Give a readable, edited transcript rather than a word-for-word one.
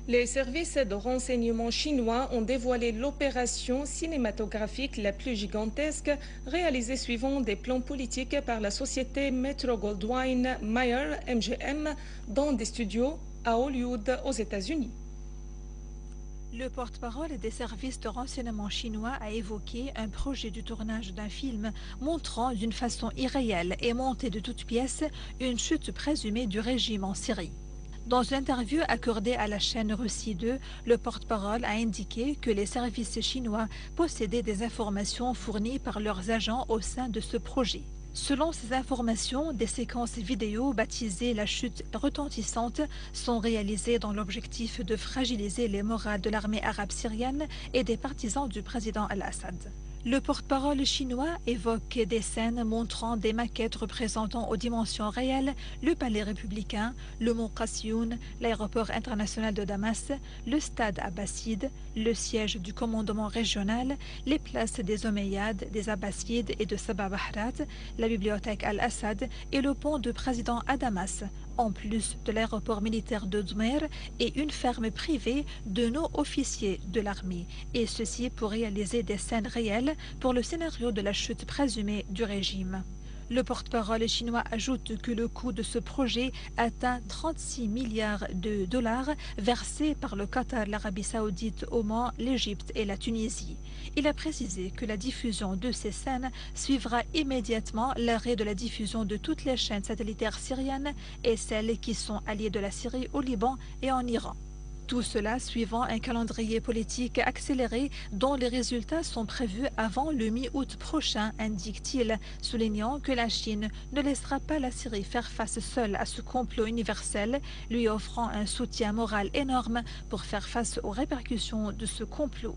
Les services de renseignement chinois ont dévoilé l'opération cinématographique la plus gigantesque réalisée suivant des plans politiques par la société Metro-Goldwyn-Mayer MGM dans des studios à Hollywood aux États-Unis. Le porte-parole des services de renseignement chinois a évoqué un projet du tournage d'un film montrant d'une façon irréelle et montée de toutes pièces une chute présumée du régime en Syrie. Dans une interview accordée à la chaîne Russie 2, le porte-parole a indiqué que les services chinois possédaient des informations fournies par leurs agents au sein de ce projet. Selon ces informations, des séquences vidéo baptisées la chute retentissante sont réalisées dans l'objectif de fragiliser les morales de l'armée arabe syrienne et des partisans du président Al-Assad. Le porte-parole chinois évoque des scènes montrant des maquettes représentant aux dimensions réelles le palais républicain, le mont Qassioun, l'aéroport international de Damas, le stade abbasside, le siège du commandement régional, les places des Omeyyades, des Abbassides et de Sabah Bahrat, la bibliothèque Al-Assad et le pont de président à Damas, en plus de l'aéroport militaire de Dmer et une ferme privée de nos officiers de l'armée, et ceci pour réaliser des scènes réelles pour le scénario de la chute présumée du régime. Le porte-parole chinois ajoute que le coût de ce projet atteint 36 milliards de dollars versés par le Qatar, l'Arabie saoudite, Oman, l'Égypte et la Tunisie. Il a précisé que la diffusion de ces scènes suivra immédiatement l'arrêt de la diffusion de toutes les chaînes satellitaires syriennes et celles qui sont alliées de la Syrie au Liban et en Iran. Tout cela suivant un calendrier politique accéléré dont les résultats sont prévus avant le mi-août prochain, indique-t-il, soulignant que la Chine ne laissera pas la Syrie faire face seule à ce complot universel, lui offrant un soutien moral énorme pour faire face aux répercussions de ce complot.